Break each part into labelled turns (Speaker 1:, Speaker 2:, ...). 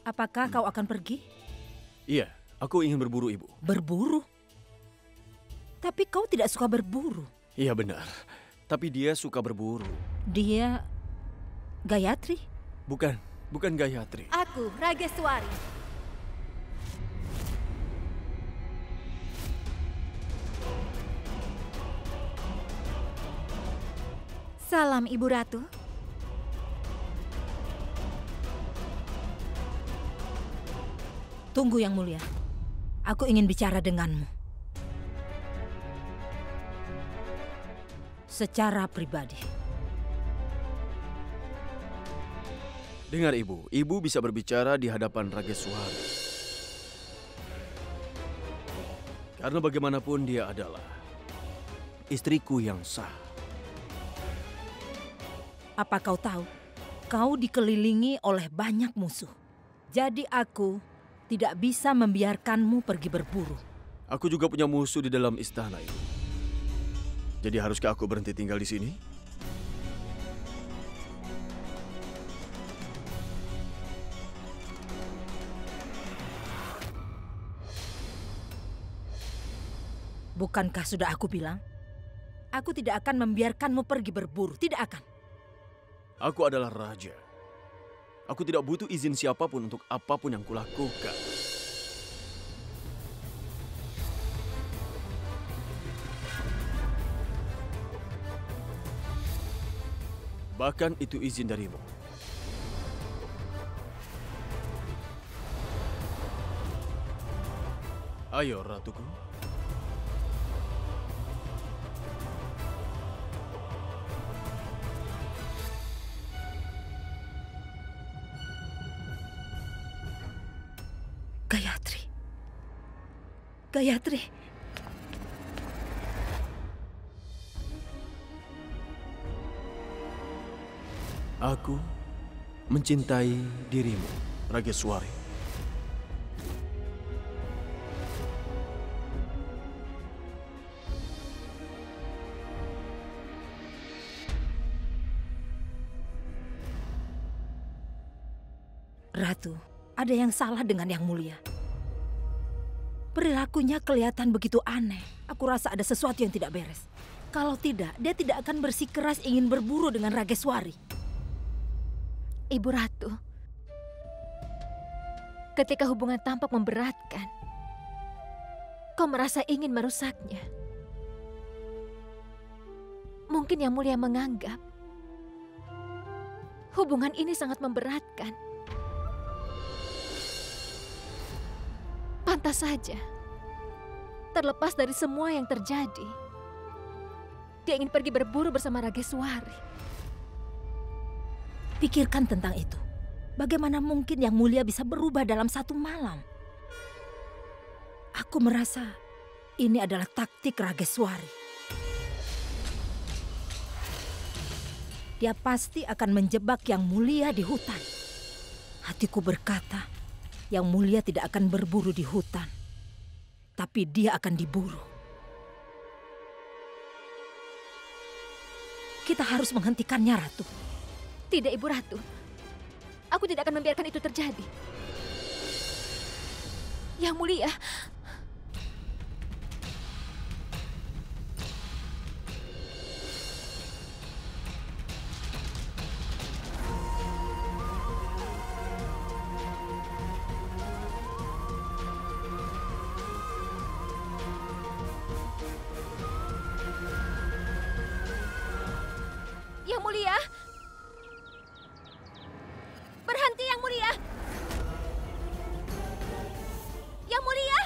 Speaker 1: Apakah kau akan pergi?
Speaker 2: Iya, aku ingin berburu, Ibu.
Speaker 1: Berburu? Tapi kau tidak suka berburu.
Speaker 2: Iya benar, tapi dia suka berburu.
Speaker 1: Dia Gayatri?
Speaker 2: Bukan Gayatri.
Speaker 3: Aku, Rageswari. Salam, Ibu Ratu.
Speaker 1: Tunggu, Yang Mulia. Aku ingin bicara denganmu. Secara pribadi.
Speaker 2: Dengar Ibu, Ibu bisa berbicara di hadapan Rageswari. Karena bagaimanapun dia adalah istriku yang sah.
Speaker 1: Apa kau tahu? Kau dikelilingi oleh banyak musuh. Jadi aku tidak bisa membiarkanmu pergi berburu.
Speaker 2: Aku juga punya musuh di dalam istana ini. Jadi haruskah aku berhenti tinggal di sini?
Speaker 1: Bukankah sudah aku bilang? Aku tidak akan membiarkanmu pergi berburu. Tidak akan.
Speaker 2: Aku adalah raja. Aku tidak butuh izin siapapun untuk apapun yang kulakukan. Bahkan itu izin darimu. Ayo, ratuku.
Speaker 1: Gayatri. Gayatri.
Speaker 2: Aku mencintai dirimu, Rageswari.
Speaker 1: Ratu, ada yang salah dengan Yang Mulia. Perilakunya kelihatan begitu aneh. Aku rasa ada sesuatu yang tidak beres. Kalau tidak, dia tidak akan bersikeras ingin berburu dengan Rageswari.
Speaker 3: Ibu Ratu, ketika hubungan tampak memberatkan, kau merasa ingin merusaknya. Mungkin Yang Mulia menganggap hubungan ini sangat memberatkan. Pantas saja, terlepas dari semua yang terjadi, dia ingin pergi berburu bersama Rageswari.
Speaker 1: Pikirkan tentang itu. Bagaimana mungkin Yang Mulia bisa berubah dalam satu malam? Aku merasa ini adalah taktik Rageswari. Dia pasti akan menjebak Yang Mulia di hutan. Hatiku berkata, Yang Mulia tidak akan berburu di hutan, tapi dia akan diburu. Kita harus menghentikannya, Ratu.
Speaker 3: Tidak, Ibu Ratu. Aku tidak akan membiarkan itu terjadi. Yang Mulia, Yang Mulia. Berhenti, Yang Mulia. Yang Mulia.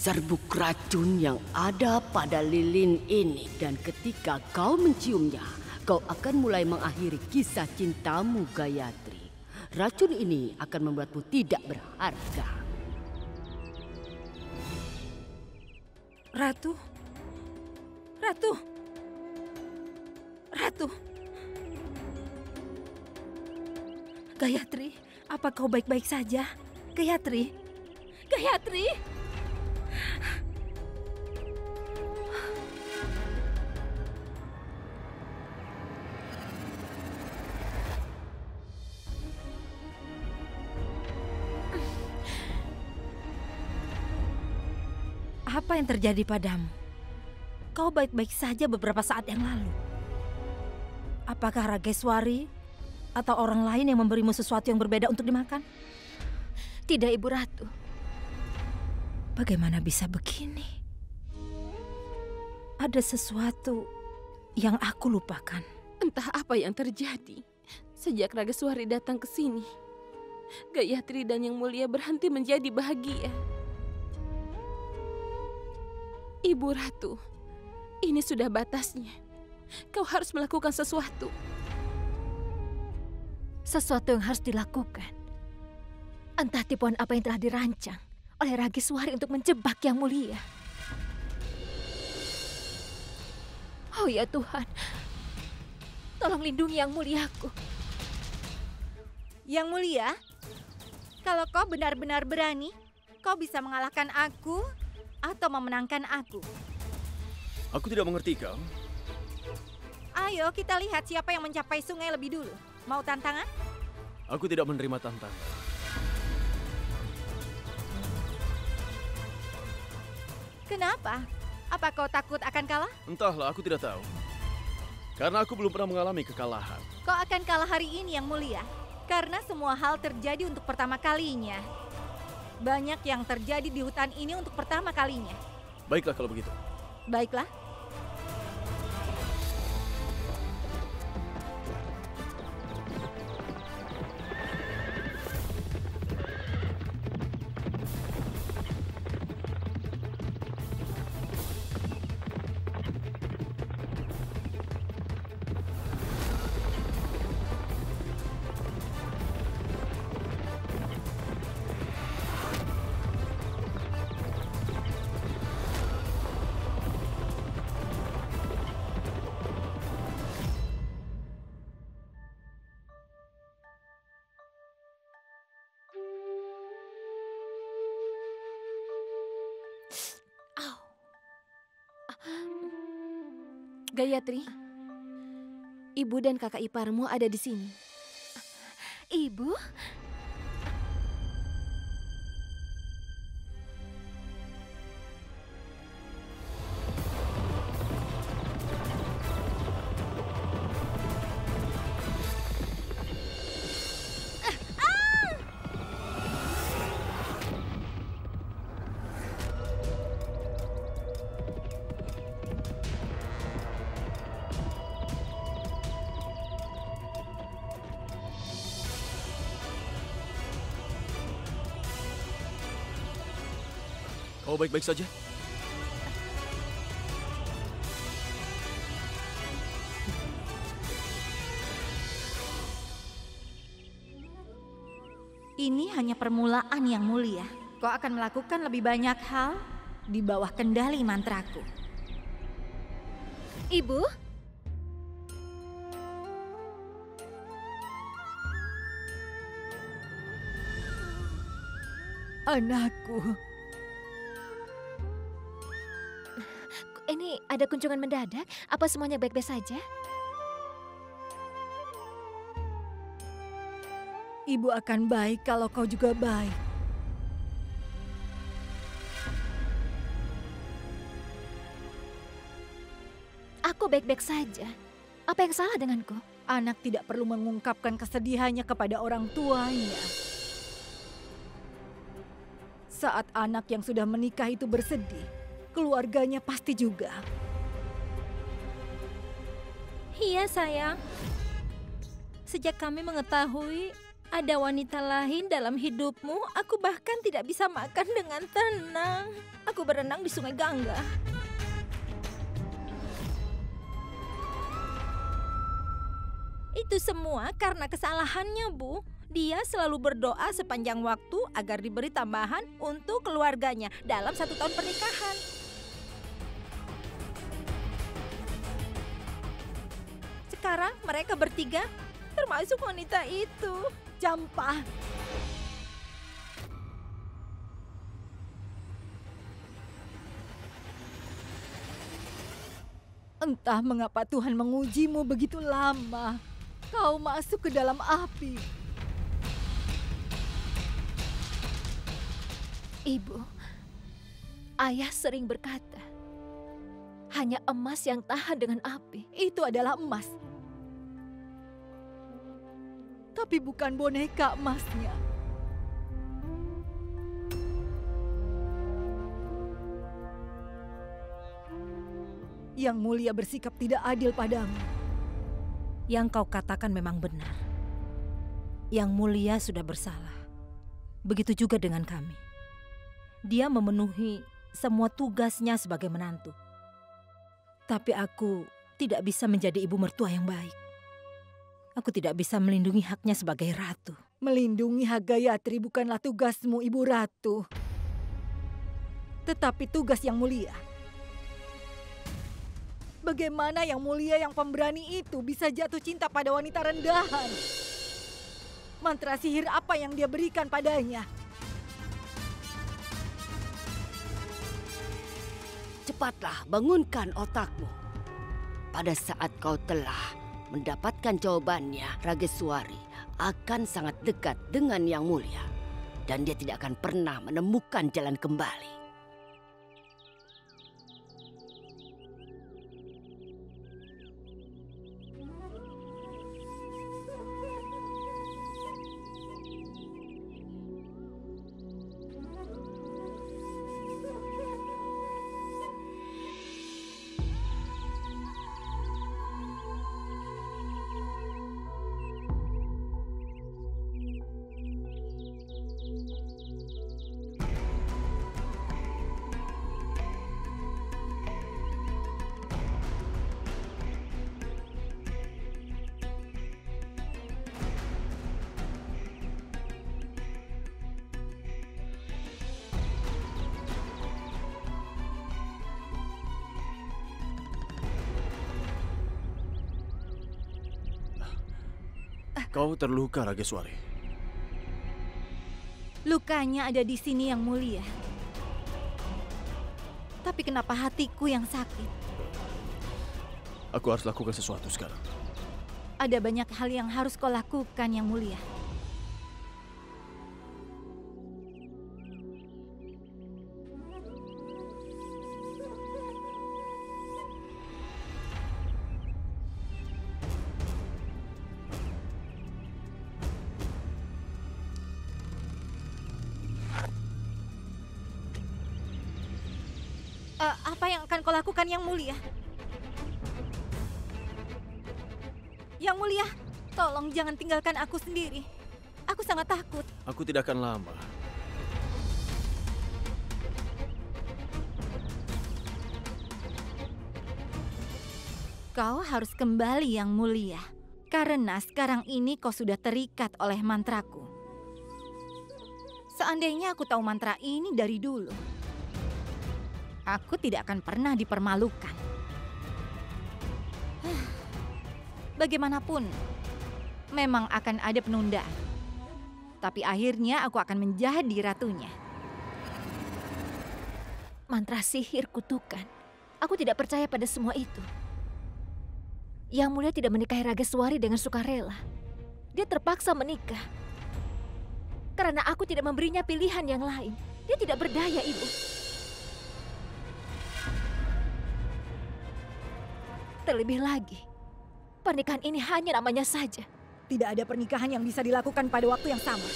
Speaker 4: serbuk racun yang ada pada lilin ini. Dan ketika kau menciumnya, kau akan mulai mengakhiri kisah cintamu, Gayatri. Racun ini akan membuatmu tidak berharga.
Speaker 1: Ratu. Ratu. Ratu. Gayatri, apa kau baik-baik saja? Gayatri. Gayatri. Apa yang terjadi padamu? Kau baik-baik saja beberapa saat yang lalu. Apakah Rageswari atau orang lain yang memberimu sesuatu yang berbeda untuk dimakan?
Speaker 3: Tidak, Ibu Ratu.
Speaker 1: Bagaimana bisa begini? Ada sesuatu yang aku lupakan.
Speaker 5: Entah apa yang terjadi. Sejak Rageswari datang ke sini, Gayatri dan Yang Mulia berhenti menjadi bahagia. Ibu Ratu, ini sudah batasnya. Kau harus melakukan sesuatu.
Speaker 3: Sesuatu yang harus dilakukan. Entah tipuan apa yang telah dirancang oleh Rageswari untuk menjebak Yang Mulia. Oh ya Tuhan, tolong lindungi Yang Muliaku.
Speaker 6: Yang Mulia, kalau kau benar-benar berani, kau bisa mengalahkan aku atau memenangkan aku.
Speaker 2: Aku tidak mengerti kau.
Speaker 6: Ayo kita lihat siapa yang mencapai sungai lebih dulu. Mau tantangan?
Speaker 2: Aku tidak menerima tantangan.
Speaker 6: Kenapa? Apa kau takut akan kalah?
Speaker 2: Entahlah, aku tidak tahu. Karena aku belum pernah mengalami kekalahan.
Speaker 6: Kau akan kalah hari ini, Yang Mulia. Karena semua hal terjadi untuk pertama kalinya. Banyak yang terjadi di hutan ini untuk pertama kalinya.
Speaker 2: Baiklah kalau begitu.
Speaker 6: Baiklah.
Speaker 5: Gayatri, ibu dan kakak iparmu ada di sini.
Speaker 3: Ibu?
Speaker 2: Kau baik-baik saja?
Speaker 6: Ini hanya permulaan, Yang Mulia. Kau akan melakukan lebih banyak hal di bawah kendali mantraku.
Speaker 3: Ibu?
Speaker 1: Anakku.
Speaker 3: Ini ada kunjungan mendadak? Apa semuanya baik-baik saja?
Speaker 1: Ibu akan baik kalau kau juga baik.
Speaker 3: Aku baik-baik saja. Apa yang salah denganku?
Speaker 1: Anak tidak perlu mengungkapkan kesedihannya kepada orang tuanya. Saat anak yang sudah menikah itu bersedih, keluarganya pasti juga.
Speaker 6: Iya sayang. Sejak kami mengetahui
Speaker 1: Ada wanita lain dalam hidupmu, aku bahkan tidak bisa makan dengan tenang. Aku berenang di Sungai Gangga. Itu semua karena kesalahannya, Bu. Dia selalu berdoa sepanjang waktu agar diberi tambahan untuk keluarganya dalam 1 tahun pernikahan. Sekarang mereka bertiga, termasuk wanita itu, Campa. Entah mengapa Tuhan mengujimu begitu lama. Kau masuk ke dalam api.
Speaker 3: Ibu, ayah sering berkata, hanya emas yang tahan dengan api.
Speaker 1: Itu adalah emas. Tapi bukan boneka emasnya. Yang Mulia bersikap tidak adil padamu. Yang kau katakan memang benar. Yang Mulia sudah bersalah. Begitu juga dengan kami. Dia memenuhi semua tugasnya sebagai menantu. Tapi aku tidak bisa menjadi ibu mertua yang baik. Aku tidak bisa melindungi haknya sebagai ratu. Melindungi hak Gayatri bukanlah tugasmu, Ibu Ratu. Tetapi tugas Yang Mulia. Bagaimana Yang Mulia yang pemberani itu bisa jatuh cinta pada wanita rendahan? Mantra sihir apa yang dia berikan padanya?
Speaker 4: Cepatlah bangunkan otakmu. Pada saat kau telah mendapatkan jawabannya, Rageswari akan sangat dekat dengan Yang Mulia. Dan dia tidak akan pernah menemukan jalan kembali.
Speaker 2: Kau terluka, Rageswari.
Speaker 6: Lukanya ada di sini, Yang Mulia. Tapi kenapa hatiku yang sakit?
Speaker 2: Aku harus lakukan sesuatu sekarang.
Speaker 6: Ada banyak hal yang harus kau lakukan, Yang Mulia. Apa yang akan kau lakukan, Yang Mulia? Yang Mulia, tolong jangan tinggalkan aku sendiri. Aku sangat takut.
Speaker 2: Aku tidak akan lama.
Speaker 6: Kau harus kembali, Yang Mulia. Karena sekarang ini kau sudah terikat oleh mantraku. Seandainya aku tahu mantra ini dari dulu, aku tidak akan pernah dipermalukan. Bagaimanapun, memang akan ada penundaan. Tapi akhirnya aku akan menjadi ratunya.
Speaker 3: Mantra sihir kutukan. Aku tidak percaya pada semua itu. Yang Mulia tidak menikahi Rageswari dengan sukarela. Dia terpaksa menikah. Karena aku tidak memberinya pilihan yang lain. Dia tidak berdaya, Ibu. Terlebih lagi, pernikahan ini hanya namanya saja.
Speaker 1: Tidak ada pernikahan yang bisa dilakukan pada waktu yang sama.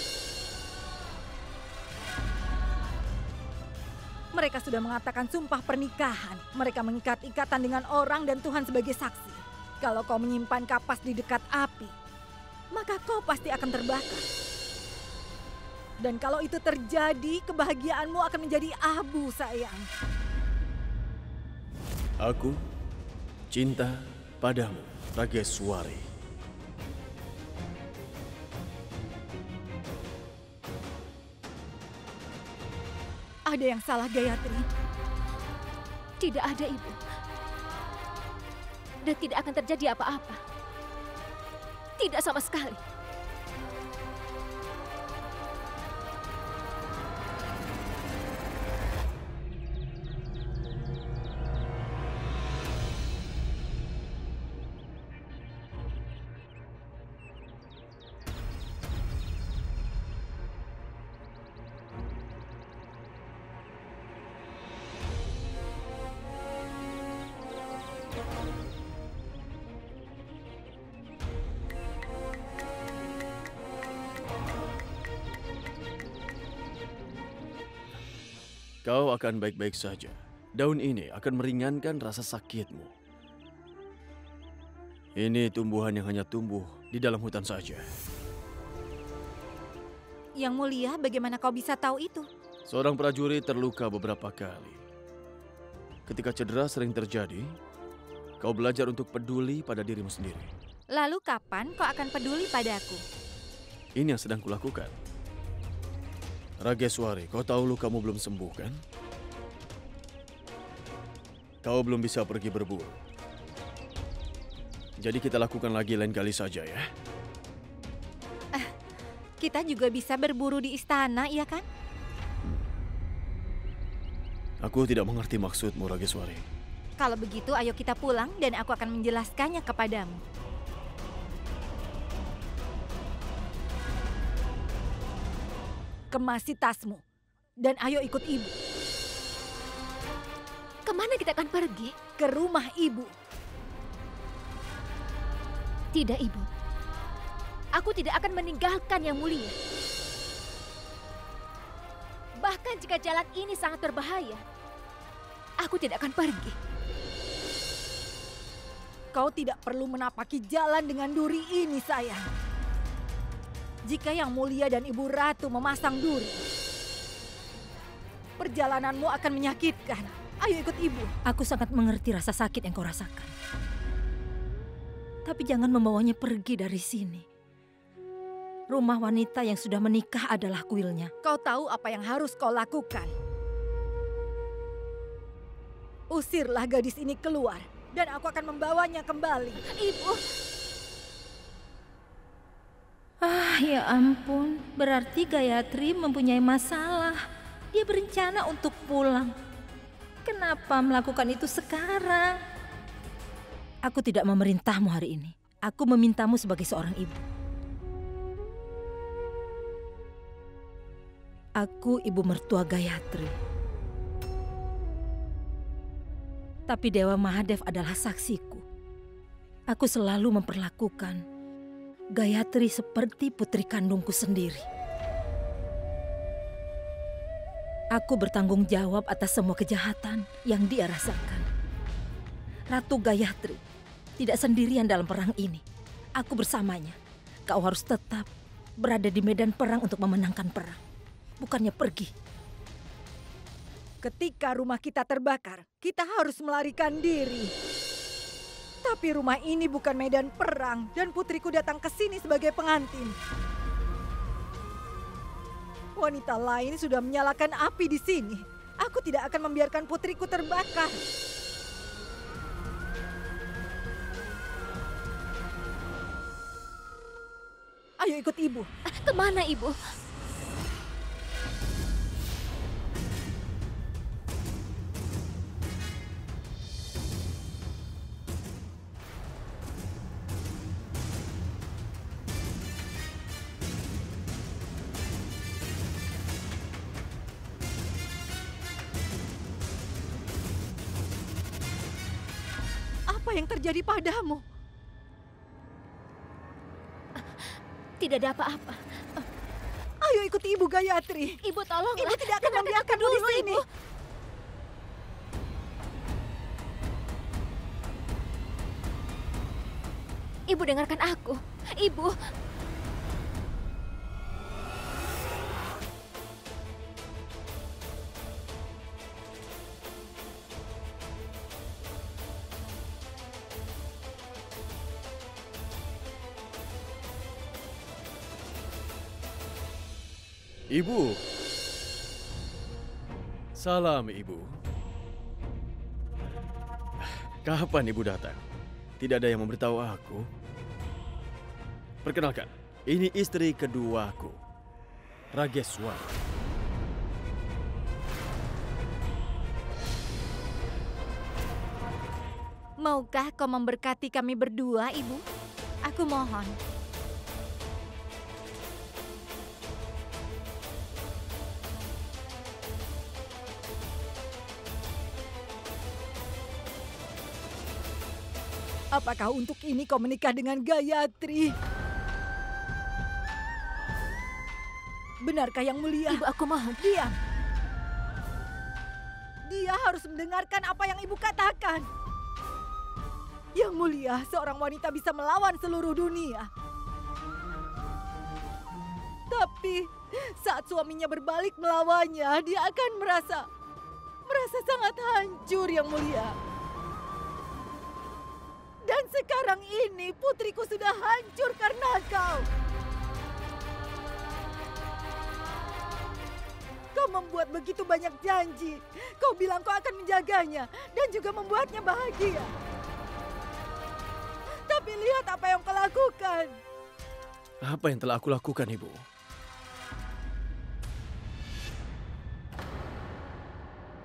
Speaker 1: Mereka sudah mengatakan sumpah pernikahan. Mereka mengikat ikatan dengan orang dan Tuhan sebagai saksi. Kalau kau menyimpan kapas di dekat api, maka kau pasti akan terbakar. Dan kalau itu terjadi, kebahagiaanmu akan menjadi abu, sayang.
Speaker 2: Aku cinta padamu, Rageswari.
Speaker 6: Ada yang salah, Gayatri.
Speaker 3: Tidak ada, Ibu. Dan tidak akan terjadi apa-apa. Tidak sama sekali.
Speaker 2: Kau akan baik-baik saja. Daun ini akan meringankan rasa sakitmu. Ini tumbuhan yang hanya tumbuh di dalam hutan saja.
Speaker 6: Yang Mulia, bagaimana kau bisa tahu itu?
Speaker 2: Seorang prajurit terluka beberapa kali. Ketika cedera sering terjadi, kau belajar untuk peduli pada dirimu sendiri.
Speaker 6: Lalu kapan kau akan peduli padaku?
Speaker 2: Ini yang sedang kulakukan. Rageswari, kau tahu lukamu belum sembuh, kan? Kau belum bisa pergi berburu. Jadi kita lakukan lagi lain kali saja, ya?
Speaker 6: Kita juga bisa berburu di istana, iya kan?
Speaker 2: Aku tidak mengerti maksudmu, Rageswari.
Speaker 6: Kalau begitu, ayo kita pulang dan aku akan menjelaskannya kepadamu.
Speaker 1: Kemasi tasmu. Dan ayo ikut ibu.
Speaker 3: Kemana kita akan pergi?
Speaker 1: Ke rumah ibu.
Speaker 3: Tidak, Ibu. Aku tidak akan meninggalkan Yang Mulia. Bahkan jika jalan ini sangat berbahaya, aku tidak akan pergi.
Speaker 1: Kau tidak perlu menapaki jalan dengan duri ini, sayang. Jika Yang Mulia dan Ibu Ratu memasang duri, perjalananmu akan menyakitkan. Ayo ikut ibu. Aku sangat mengerti rasa sakit yang kau rasakan. Tapi jangan membawanya pergi dari sini. Rumah wanita yang sudah menikah adalah kuilnya. Kau tahu apa yang harus kau lakukan. Usirlah gadis ini keluar, dan aku akan membawanya kembali.
Speaker 3: Ibu,
Speaker 1: Ah, ya ampun. Berarti Gayatri mempunyai masalah. Dia berencana untuk pulang. Kenapa melakukan itu sekarang? Aku tidak memerintahmu hari ini. Aku memintamu sebagai seorang ibu. Aku ibu mertua Gayatri. Tapi Dewa Mahadev adalah saksiku. Aku selalu memperlakukan Gayatri seperti putri kandungku sendiri. Aku bertanggung jawab atas semua kejahatan yang dia rasakan. Ratu Gayatri tidak sendirian dalam perang ini. Aku bersamanya. Kau harus tetap berada di medan perang untuk memenangkan perang. Bukannya pergi. Ketika rumah kita terbakar, kita harus melarikan diri. Tapi rumah ini bukan medan perang dan putriku datang ke sini sebagai pengantin. Wanita lain sudah menyalakan api di sini. Aku tidak akan membiarkan putriku terbakar. Ayo ikut ibu.
Speaker 3: kemana Ibu?
Speaker 6: Apa yang terjadi padamu?
Speaker 3: Tidak ada apa-apa.
Speaker 6: Ayo ikut Ibu Gayatri.
Speaker 3: Ibu tolonglah.
Speaker 6: Ibu tidak akan membiarkanmu di sini.
Speaker 3: Ibu. Ibu dengarkan aku. Ibu.
Speaker 2: Ibu. Salam, Ibu. Kapan Ibu datang? Tidak ada yang memberitahu aku. Perkenalkan, ini istri keduaku, Rageswari.
Speaker 6: Maukah kau memberkati kami berdua, Ibu? Aku mohon.
Speaker 1: Apakah untuk ini kau menikah dengan Gayatri? Benarkah yang mulia?
Speaker 3: Ibu, aku mohon.
Speaker 1: Diam. Dia harus mendengarkan apa yang ibu katakan. Yang mulia, seorang wanita bisa melawan seluruh dunia. Tapi saat suaminya berbalik melawannya, dia akan merasa sangat hancur, yang mulia. Dan sekarang ini putriku sudah hancur karena kau. Kau membuat begitu banyak janji. Kau bilang kau akan menjaganya dan juga membuatnya bahagia. Tapi lihat apa yang kau lakukan.
Speaker 2: Apa yang telah aku lakukan, Ibu?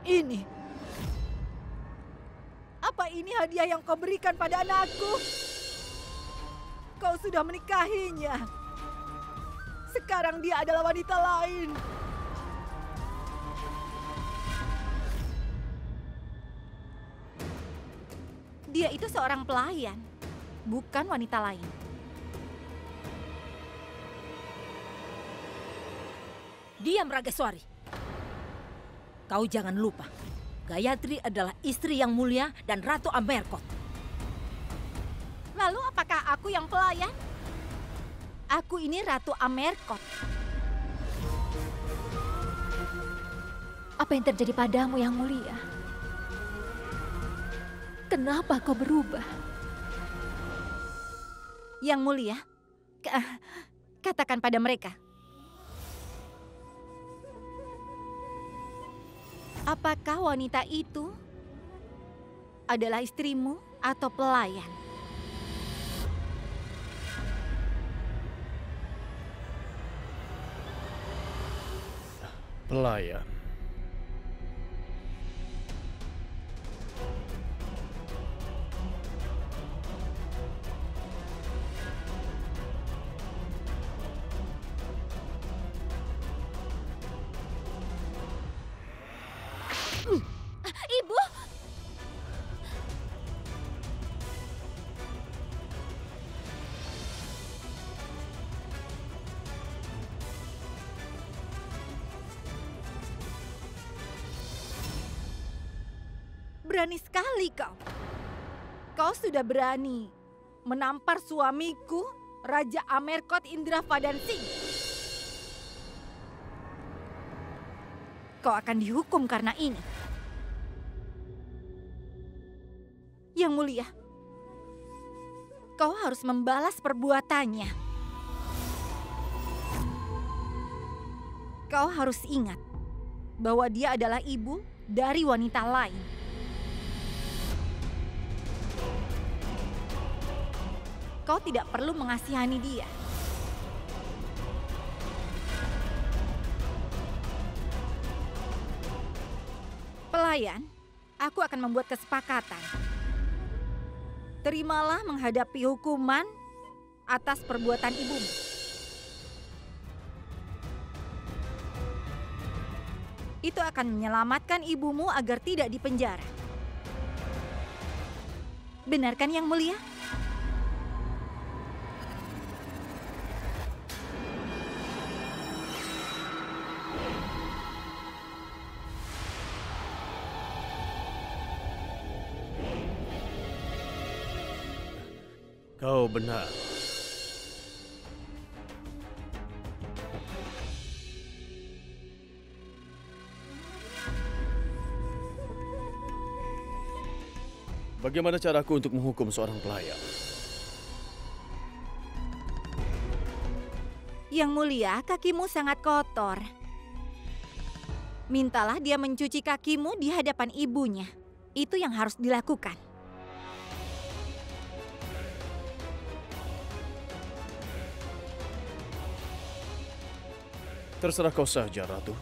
Speaker 1: Ini. Apa ini hadiah yang kau berikan pada anakku? Kau sudah menikahinya. Sekarang dia adalah wanita lain.
Speaker 6: Dia itu seorang pelayan, bukan wanita lain.
Speaker 1: Diam, Rageswari. Kau jangan lupa, Gayatri adalah istri yang mulia dan Ratu Amerkot.
Speaker 6: Lalu apakah aku yang pelayan? Aku ini Ratu Amerkot.
Speaker 3: Apa yang terjadi padamu, Yang Mulia? Kenapa kau berubah?
Speaker 6: Yang Mulia, katakan pada mereka. Apakah wanita itu adalah istrimu atau pelayan?
Speaker 2: Pelayan.
Speaker 3: Ibu!
Speaker 6: Berani sekali kau. Kau sudah berani menampar suamiku, Raja Amerkot Indravadan Singh. Kau akan dihukum karena ini. Yang Mulia, kau harus membalas perbuatannya. Kau harus ingat bahwa dia adalah ibu dari wanita lain. Kau tidak perlu mengasihani dia. Pelayan, aku akan membuat kesepakatan. Terimalah menghadapi hukuman atas perbuatan ibumu. Itu akan menyelamatkan ibumu agar tidak dipenjara. Benarkan, Yang Mulia?
Speaker 2: Kau benar. Bagaimana caraku untuk menghukum seorang pelayan?
Speaker 6: Yang Mulia, kakimu sangat kotor. Mintalah dia mencuci kakimu di hadapan ibunya. Itu yang harus dilakukan.
Speaker 2: Terserah kau saja, Ratu.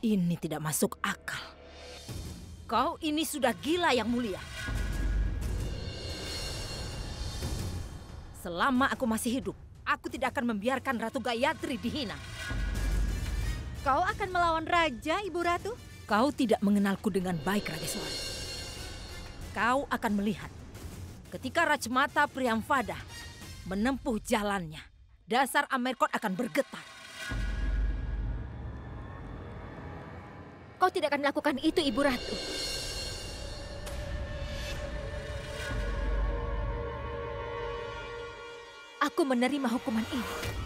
Speaker 1: Ini tidak masuk akal. Kau ini sudah gila, Yang Mulia. Selama aku masih hidup, aku tidak akan membiarkan Ratu Gayatri dihina.
Speaker 6: Kau akan melawan raja, Ibu Ratu?
Speaker 1: Kau tidak mengenalku dengan baik, Rageswari. Kau akan melihat ketika Rajmata Priyamvada menempuh jalannya, dasar Amerkot akan bergetar.
Speaker 3: Kau tidak akan melakukan itu, Ibu Ratu. Aku menerima hukuman ini.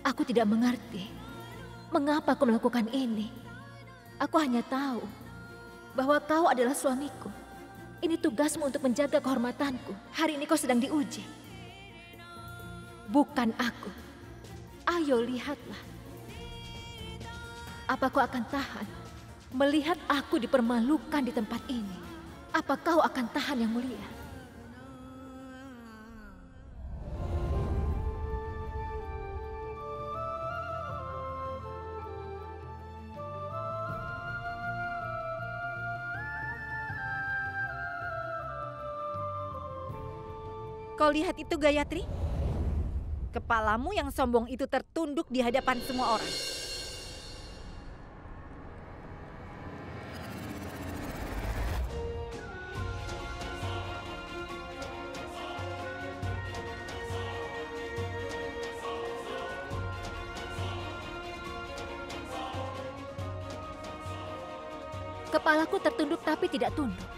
Speaker 3: Aku tidak mengerti mengapa kau melakukan ini. Aku hanya tahu bahwa kau adalah suamiku. Ini tugasmu untuk menjaga kehormatanku. Hari ini kau sedang diuji. Bukan aku. Ayo lihatlah. Apa kau akan tahan melihat aku dipermalukan di tempat ini? Apa kau akan tahan, Yang Mulia?
Speaker 6: Kau lihat itu, Gayatri? Kepalamu yang sombong itu tertunduk di hadapan semua orang.
Speaker 3: Kepalaku tertunduk tapi tidak tunduk.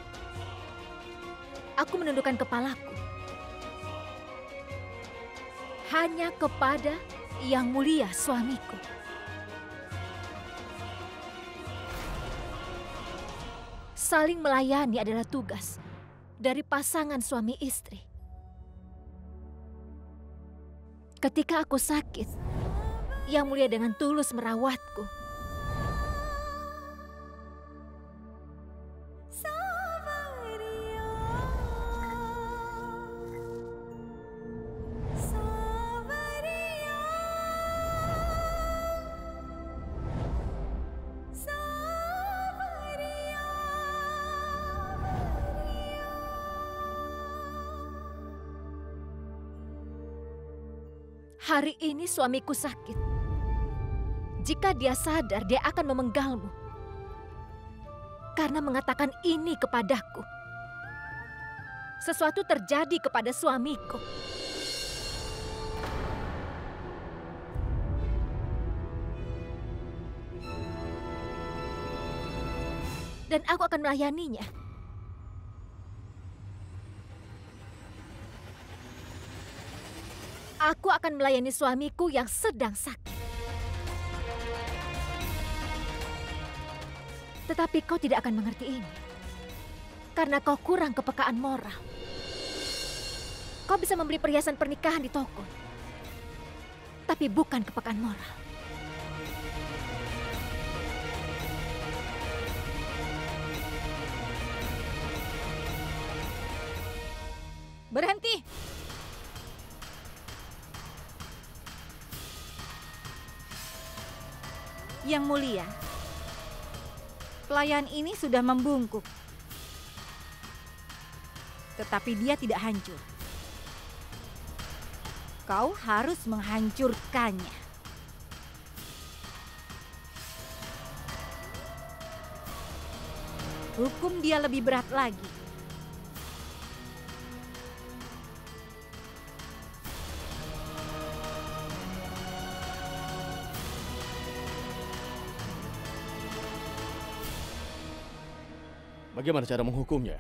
Speaker 3: Aku menundukkan kepalaku hanya kepada Yang Mulia suamiku. Saling melayani adalah tugas dari pasangan suami istri. Ketika aku sakit, Yang Mulia dengan tulus merawatku. Hari ini suamiku sakit. Jika dia sadar, dia akan memenggalmu. Karena mengatakan ini kepadaku. Sesuatu terjadi kepada suamiku. Dan aku akan melayaninya. Aku akan melayani suamiku yang sedang sakit. Tetapi kau tidak akan mengerti ini. Karena kau kurang kepekaan moral. Kau bisa membeli perhiasan pernikahan di toko. Tapi bukan kepekaan moral.
Speaker 6: Berhenti! Yang Mulia, pelayan ini sudah membungkuk. Tetapi dia tidak hancur. Kau harus menghancurkannya. Hukum dia lebih berat lagi.
Speaker 2: Bagaimana cara menghukumnya?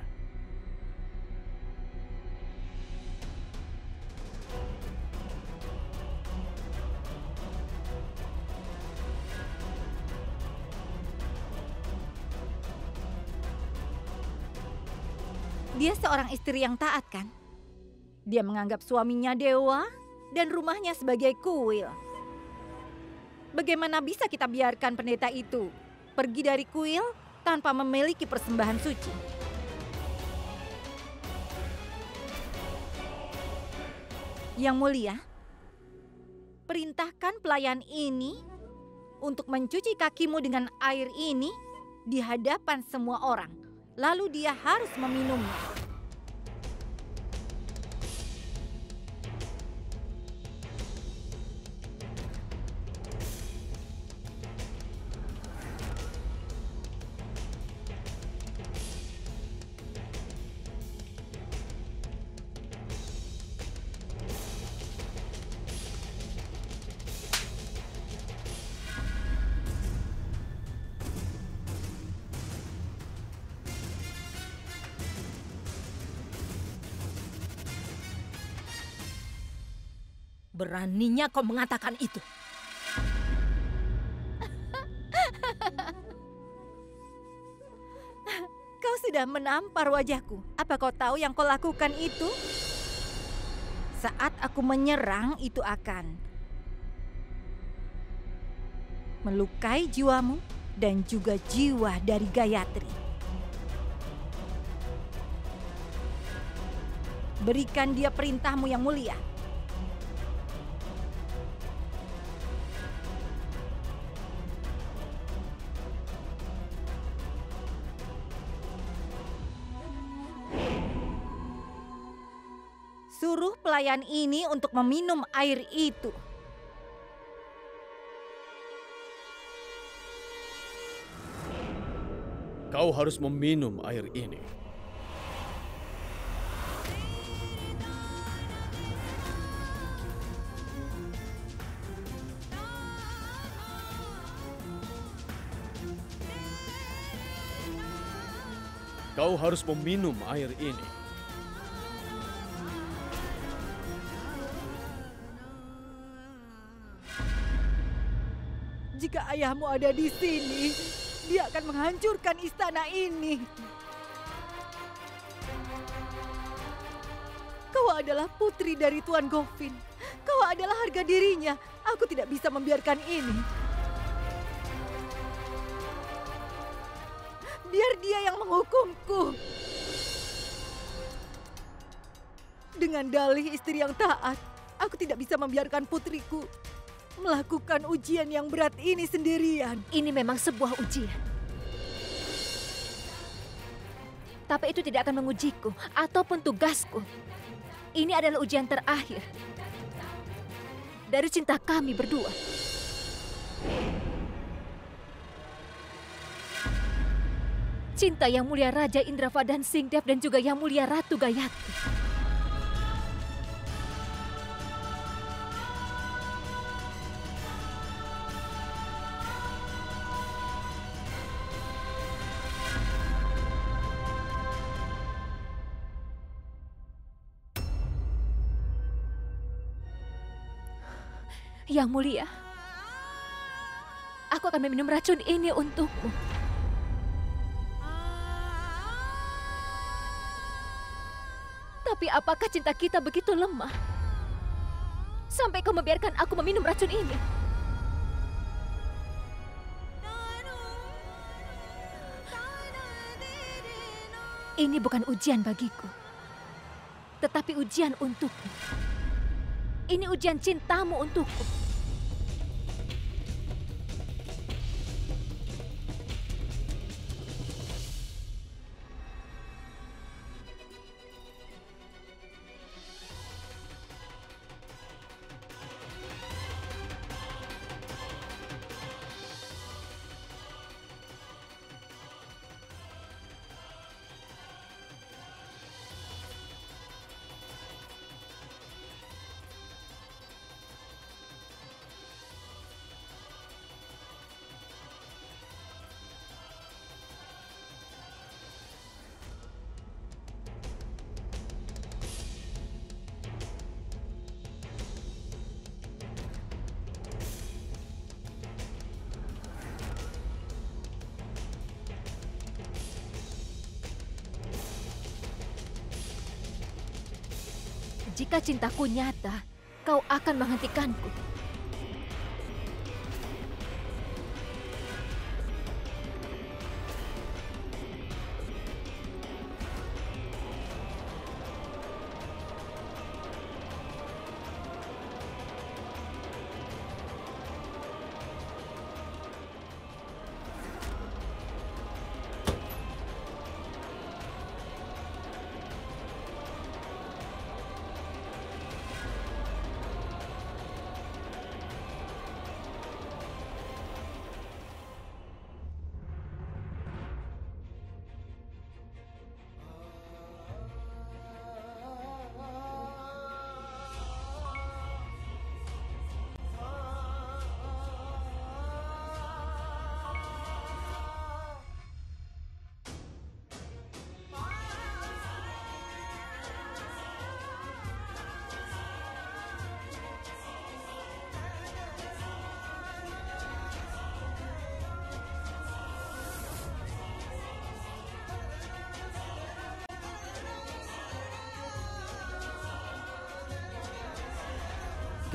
Speaker 6: Dia seorang istri yang taat, kan? Dia menganggap suaminya dewa dan rumahnya sebagai kuil. Bagaimana bisa kita biarkan pendeta itu pergi dari kuil tanpa memiliki persembahan suci? Yang mulia, perintahkan pelayan ini untuk mencuci kakimu dengan air ini di hadapan semua orang. Lalu dia harus meminumnya.
Speaker 1: Beraninya kau mengatakan itu.
Speaker 6: Kau sudah menampar wajahku. Apa kau tahu yang kau lakukan itu? Saat aku menyerang, itu akan melukai jiwamu dan juga jiwa dari Gayatri. Berikan dia perintahmu yang mulia. Suruh pelayan ini untuk meminum air itu.
Speaker 2: Kau harus meminum air ini. Kau harus meminum air ini.
Speaker 6: Jika ayahmu ada di sini, dia akan menghancurkan istana ini. Kau adalah putri dari Tuan Govin. Kau adalah harga dirinya. Aku tidak bisa membiarkan ini. Biar dia yang menghukumku. Dengan dalih istri yang taat, aku tidak bisa membiarkan putriku melakukan ujian yang berat ini sendirian.
Speaker 3: Ini memang sebuah ujian. Tapi itu tidak akan mengujiku ataupun tugasku. Ini adalah ujian terakhir dari cinta kami berdua. Cinta Yang Mulia Raja Indravadan Singdev dan juga Yang Mulia Ratu Gayatri. Yang Mulia, aku akan meminum racun ini untukmu. Tapi apakah cinta kita begitu lemah sampai kau membiarkan aku meminum racun ini? Ini bukan ujian bagiku, tetapi ujian untukmu. Ini ujian cintamu untukku. Jika cintaku nyata, kau akan menghentikanku.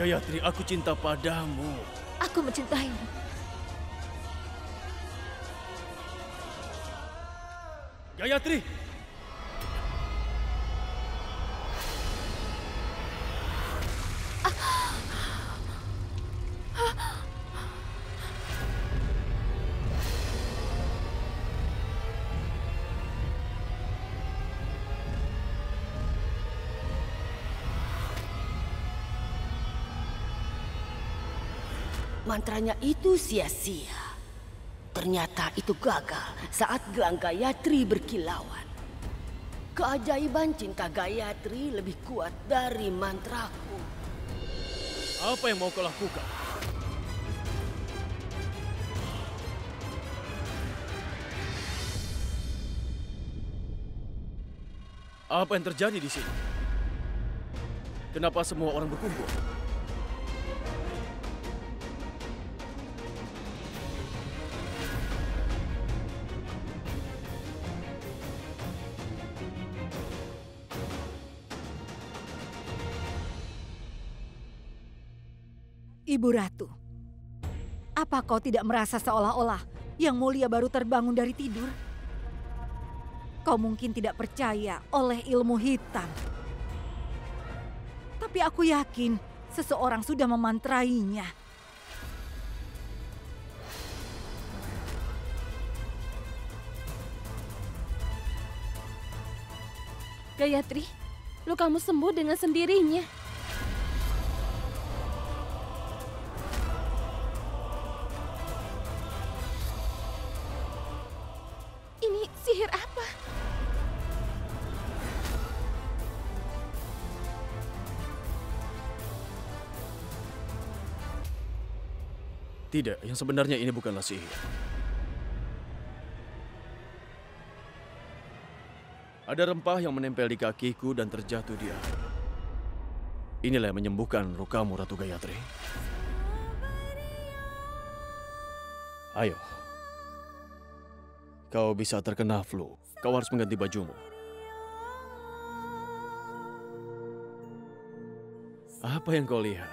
Speaker 2: Gayatri, aku cinta padamu.
Speaker 3: Aku mencintaimu.
Speaker 2: Gayatri!
Speaker 4: Mantranya itu sia-sia. Ternyata itu gagal saat gelang Gayatri berkilauan. Keajaiban cinta Gayatri lebih kuat dari mantraku.
Speaker 2: Apa yang mau kau lakukan? Apa yang terjadi di sini? Kenapa semua orang berkumpul?
Speaker 1: Ibu Ratu, apa kau tidak merasa seolah-olah Yang Mulia baru terbangun dari tidur? Kau mungkin tidak percaya oleh ilmu hitam. Tapi aku yakin seseorang sudah memantrainya.
Speaker 5: Gayatri, lukamu sembuh dengan sendirinya. Ini sihir apa?
Speaker 2: Tidak, yang sebenarnya ini bukanlah sihir. Ada rempah yang menempel di kakiku dan terjatuh di air. Inilah yang menyembuhkan lukamu, Ratu Gayatri. Ayo. Kau bisa terkena flu. Kau harus mengganti bajumu. Apa yang kau lihat?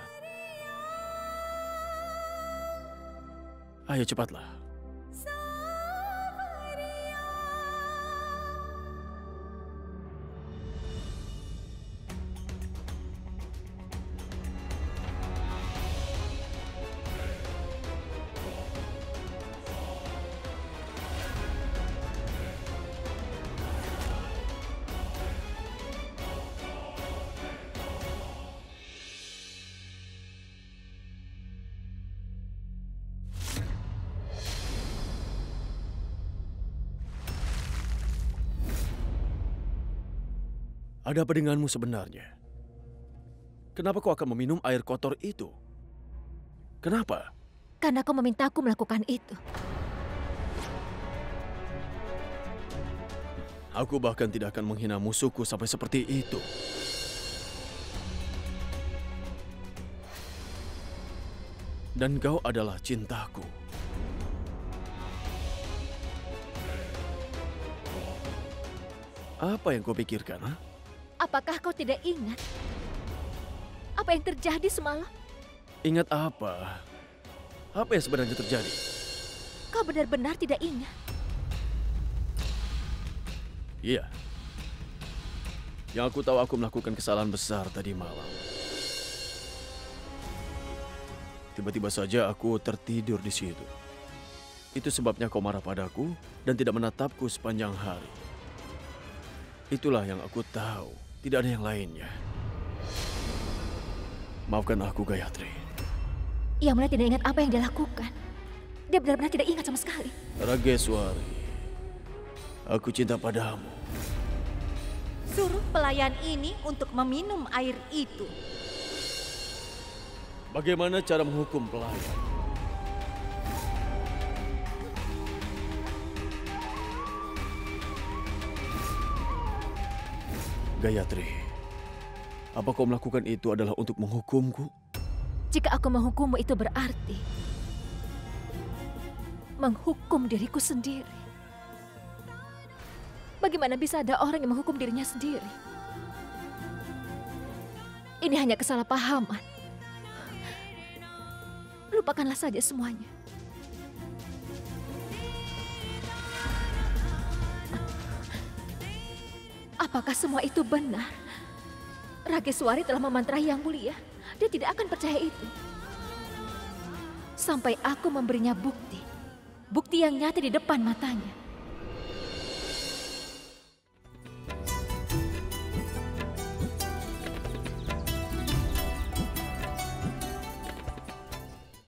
Speaker 2: Ayo cepatlah. Ada apa denganmu sebenarnya? Kenapa kau akan meminum air kotor itu? Kenapa?
Speaker 3: Karena kau memintaku melakukan itu.
Speaker 2: Aku bahkan tidak akan menghina musuhku sampai seperti itu. Dan kau adalah cintaku.
Speaker 3: Apakah kau tidak ingat apa yang terjadi semalam?
Speaker 2: Ingat apa? Apa yang sebenarnya terjadi?
Speaker 3: Kau benar-benar tidak ingat.
Speaker 2: Iya. Yang aku tahu aku melakukan kesalahan besar tadi malam. Tiba-tiba saja aku tertidur di situ. Itu sebabnya kau marah padaku dan tidak menatapku sepanjang hari. Itulah yang aku tahu. Tidak ada yang lainnya. Maafkan aku, Gayatri.
Speaker 3: Yang Mulia tidak ingat apa yang dia lakukan. Dia benar-benar tidak ingat sama sekali.
Speaker 2: Rageswari, aku cinta padamu.
Speaker 6: Suruh pelayan ini untuk meminum air itu.
Speaker 2: Bagaimana cara menghukum pelayan? Gayatri, apa kau melakukan itu adalah untuk menghukumku?
Speaker 3: Jika aku menghukummu itu berarti menghukum diriku sendiri. Bagaimana bisa ada orang yang menghukum dirinya sendiri? Ini hanya kesalahpahaman. Lupakanlah saja semuanya. Apakah semua itu benar? Rageswari telah memantrai Yang Mulia. Dia tidak akan percaya itu. Sampai aku memberinya bukti. Bukti yang nyata di depan matanya.